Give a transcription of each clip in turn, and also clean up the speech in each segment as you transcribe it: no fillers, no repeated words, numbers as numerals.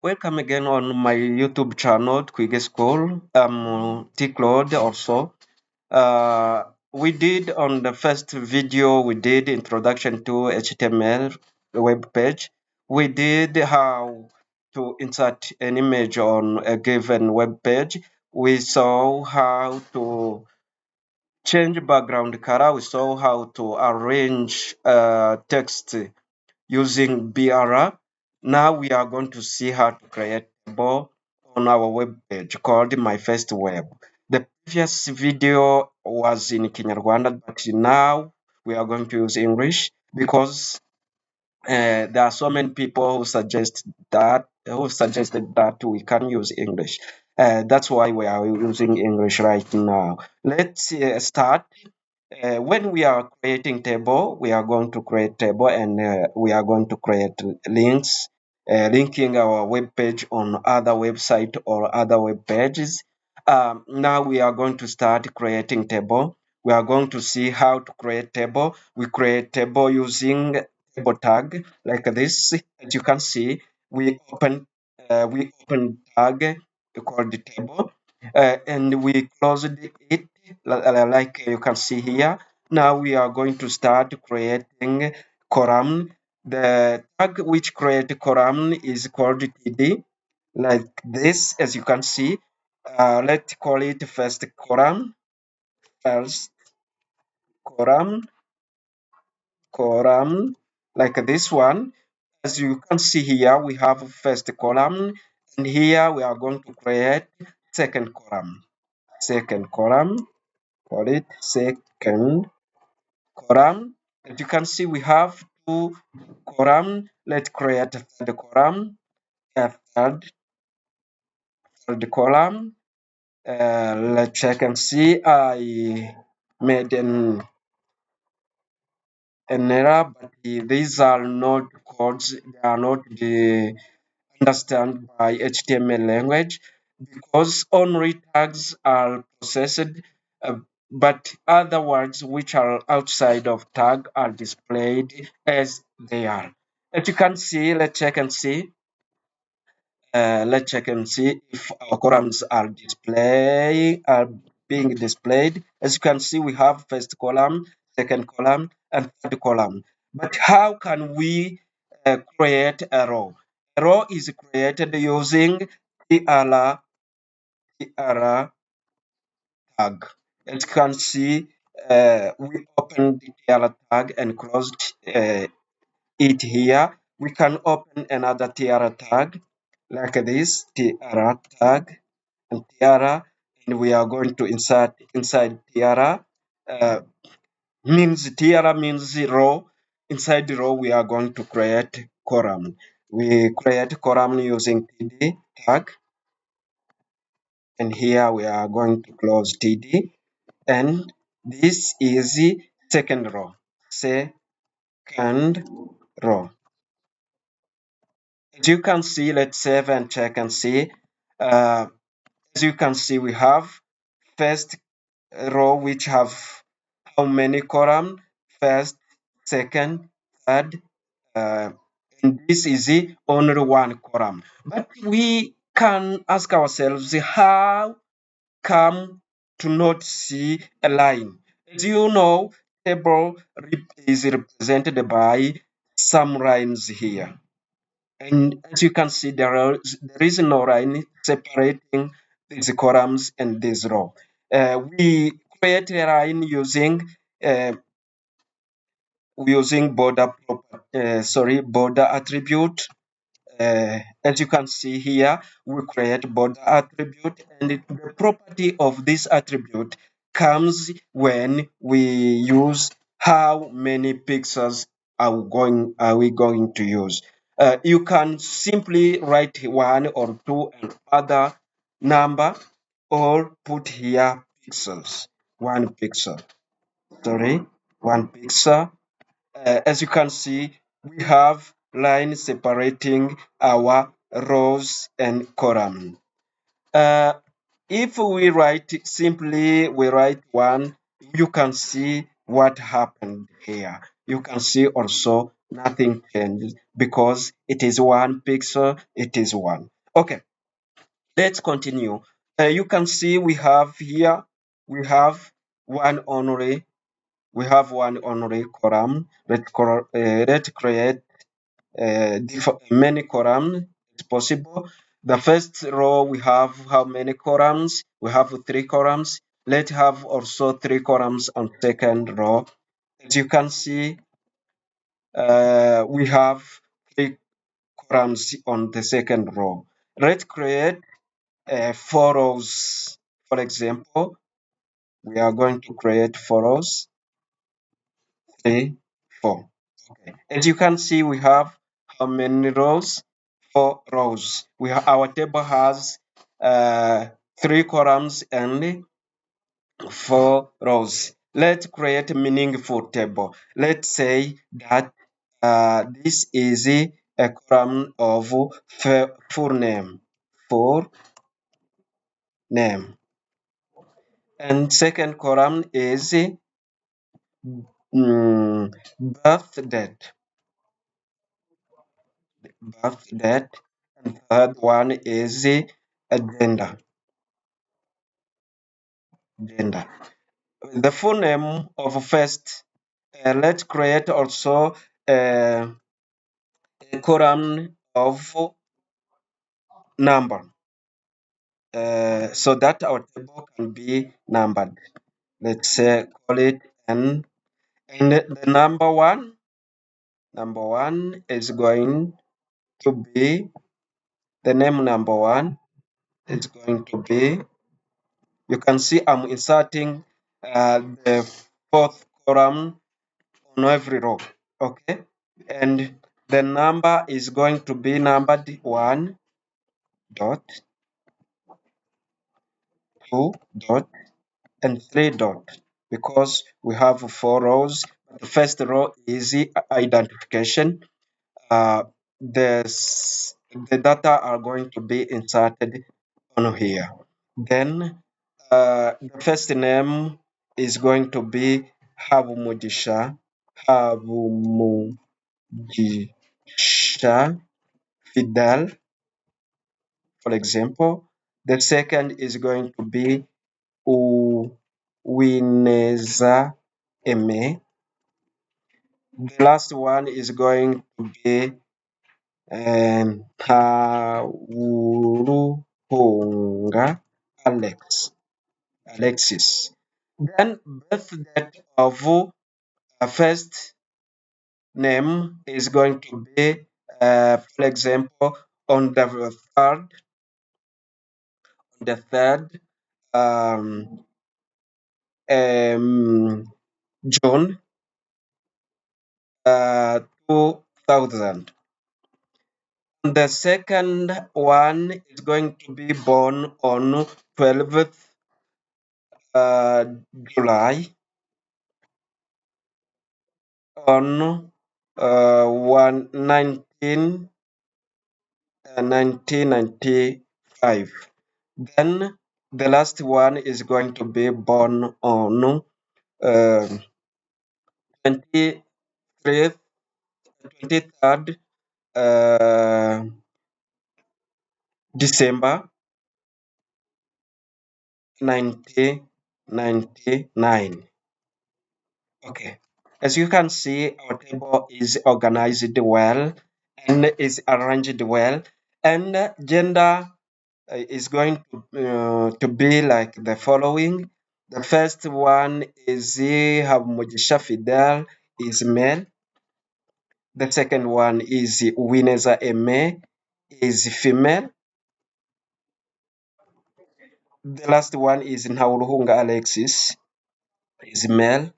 Welcome again on my YouTube channel, TWIGE School. I'm T-Claude also. We did on the first video, we did introduction to HTML web page. We did how to insert an image on a given web page. We saw how to change background color. We saw how to arrange text using BR. Now we are going to see how to create a table on our web page called My First Web. The previous video was in Rwanda, but now we are going to use English because there are so many people who suggested that we can use English. That's why we are using English right now. Let's start. When we are creating table, we are going to create table and we are going to create links, linking our web page on other website or other web pages. Now we are going to start creating table. We are going to see how to create table. We create table using table tag like this. As you can see, we open tag called table and we closed it like you can see here. Now we are going to start creating column. The tag which create column is called TD, like this, as you can see. Let's call it first column, column, like this one. As you can see here, we have first column, and here we are going to create second column. Second column, call it second column. As you can see, we have two column. Let's create a third column, a third column. Let's check and see. I made an error, but these are not codes. They are not the understand by HTML language because only tags are processed, uh, but other words which are outside of tag are displayed as they are. As you can see, let's check and see. Let's check and see if our columns are being displayed. As you can see, we have first column, second column, and third column. But how can we create a row? A row is created using tr tag. As you can see, we opened the tr tag and closed it here. We can open another tr tag like this, tr tag and tr, and we are going to insert inside tr. Tr means row. Inside the row, we are going to create column. We create column using td tag, and here we are going to close td, and this is the second row. Second row. As you can see, let's save and check and see. Uh, as you can see, we have first row which have how many column? First, second, third, and this is only one column. But we can ask ourselves how come to not see a line. As you know, table is represented by some lines here. And as you can see, there is no line separating these columns and this row. We create a line uh, using border attribute. As you can see here, we create border attribute, and the property of this attribute comes when we use how many pixels are we going to use. You can simply write one or two and other number, or put here pixels, one pixel. Sorry, one pixel. As you can see, we have lines separating our rows and columns. Uh, if we we write one, you can see what happened here. You can see also nothing changes because it is one pixel, it is one. Okay, let's continue. You can see we have here, we have one only, we have one only column. Let's create many columns. It's possible. The first row, we have how many columns? We have 3 columns. Let's have also 3 columns on second row. As you can see, we have 3 columns on the second row. Let's create 4 rows. For example, we are going to create 4 rows. 3, 4. Okay. As you can see, we have how many rows? 4 rows. Our table has 3 columns and 4 rows. Let's create a meaningful table. Let's say that this is a column of full name. Full name. And second column is birth date. Birth date. And third one is gender. Gender. The full name of first. Let's create also a column of number so that our table can be numbered. Let's say call it n, and the number one is going to be the name number one is going to be. You can see I'm inserting the fourth column on every row. Okay, and the number is going to be numbered 1 dot 2 dot and 3 dot because we have 4 rows. The first row is the identification. Uh, the data are going to be inserted on here. Then the first name is going to be Habumugisha. Habumugisha Fidel, for example. The second is going to be Uwineza Eme. The last one is going to be Ntawuruhunga Alexis. Then birth date of first name is going to be, for example, on the third June 2000. The second one is going to be born on 12th July on 1995. Then the last one is going to be born on 23rd, 23rd December 1999. Okay. As you can see, our table is organized well and is arranged well, and gender is going to be like the following. The first one is Habumugisha Fidel is male. The second one is Uwineza Eme is female. The last one is Ntawuruhunga Alexis is male.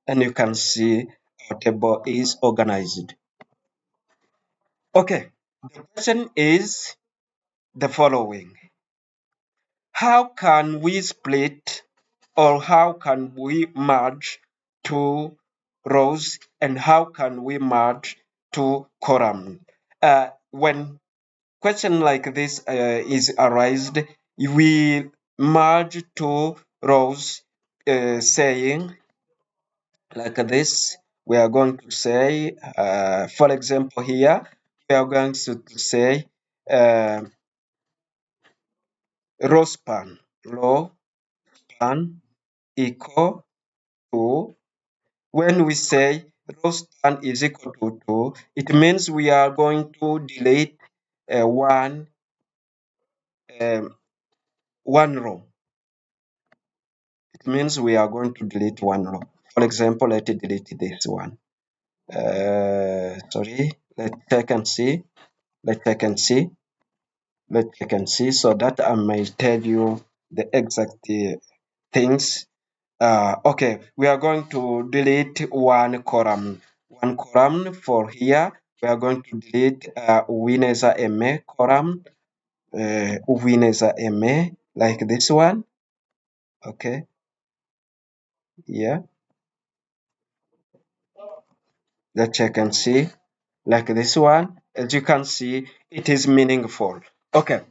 And you can see our table is organized. Okay, the question is the following. How can we split or how can we merge two rows and how can we merge two columns? When question like this is arised, we merge two rows saying like this. we are going to say, for example, here, we are going to say row span equal to, when we say row span is equal to 2, it means we are going to delete um, one row. It means we are going to delete one row. For example, let's delete this one. Sorry, let's check and see. Let's check and see. Let's check and see so that I may tell you the exact things. Okay, we are going to delete one column. One column for here. We are going to delete Wineza MA column. Wineza MA, like this one. Okay, yeah. Let's check and see. Like this one. As you can see, it is meaningful. Okay,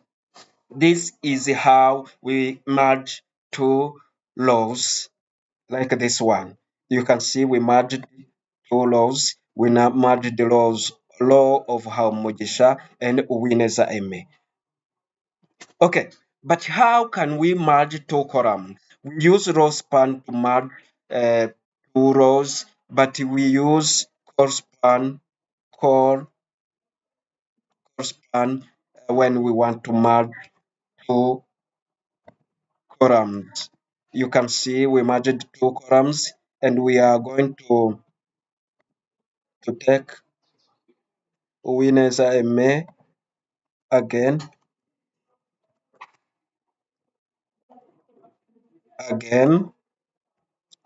this is how we merge two laws like this one. You can see we merged two laws. We now merged the law of Haumugisha and Uwineza Eme. Okay, but how can we merge two columns? We use row span to merge two rows, but we use core span when we want to merge two columns. You can see we merged two columns, and we are going to take Uwineza Eme again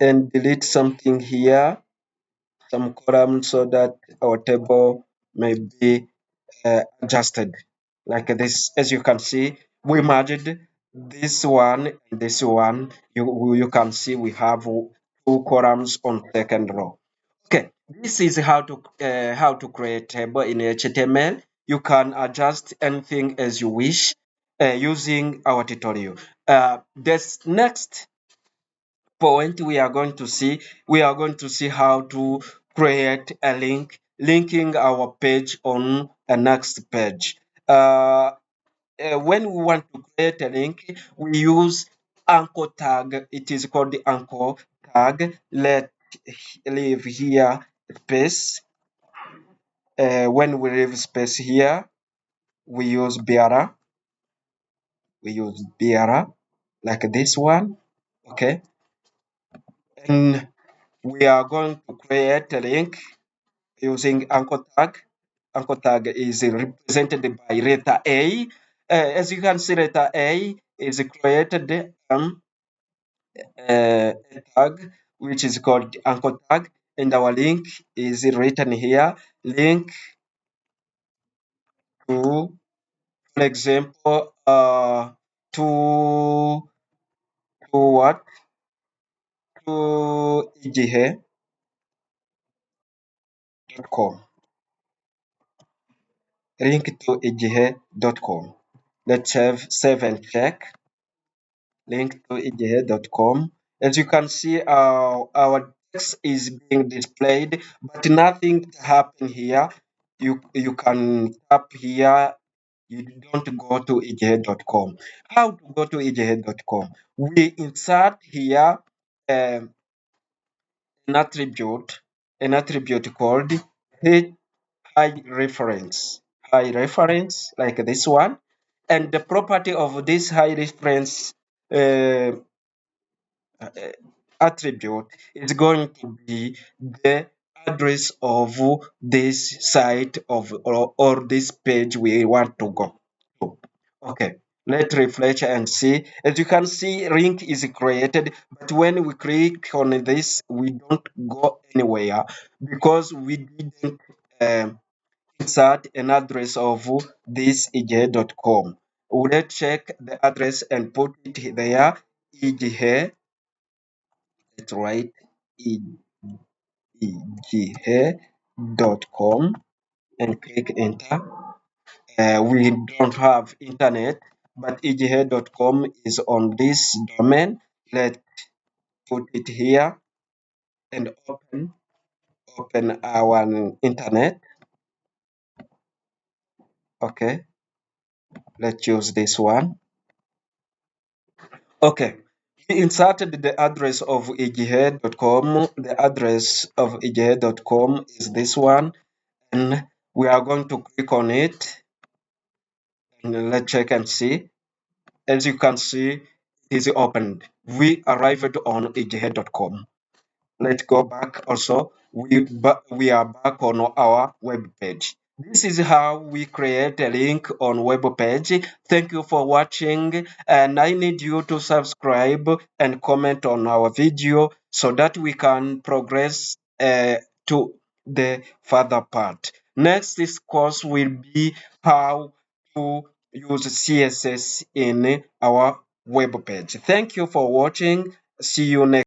and delete something here, some columns, so that our table may be adjusted like this. As you can see, we merged this one and this one. You can see we have two columns on second row. Okay, this is how to create table in HTML. You can adjust anything as you wish using our tutorial. This next point we are going to see how to create a link, linking our page on a next page. When we want to create a link, we use anchor tag. It is called the anchor tag. Let's leave here space. When we leave space here, we use bearer. We use bearer like this one. Okay, and we are going to create a link using anchor tag. Anchor tag is represented by letter A. As you can see, letter A is created a tag which is called anchor tag, and our link is written here. Link to, for example, to what? To igihe.com. Link to igihe.com. Let's save and check. Link to igihe.com. As you can see, our text is being displayed, but nothing happened here. You can tap here. You don't go to igihe.com. How to go to igihe.com? We insert here um, an attribute called high reference. High reference, like this one. And the property of this high reference uh, attribute is going to be the address of this site or this page we want to go to. Okay, let's refresh and see. As you can see, link is created, but when we click on this, we don't go anywhere because we didn't insert an address of this ij.com. Let's check the address and put it there. ij, let's write ij.com and click enter. We don't have internet, but ij.com is on this domain. Let's put it here and open our internet. Okay, let's use this one. Okay, we inserted the address of igihe.com. The address of igihe.com is this one, and we are going to click on it. And let's check and see. As you can see, it is opened. We arrived on igihe.com. Let's go back also. We are back on our web page. This is how we create a link on web page. Thank you for watching, and I need you to subscribe and comment on our video so that we can progress to the further part. Next, this course will be how to use CSS in our web page. Thank you for watching. See you next.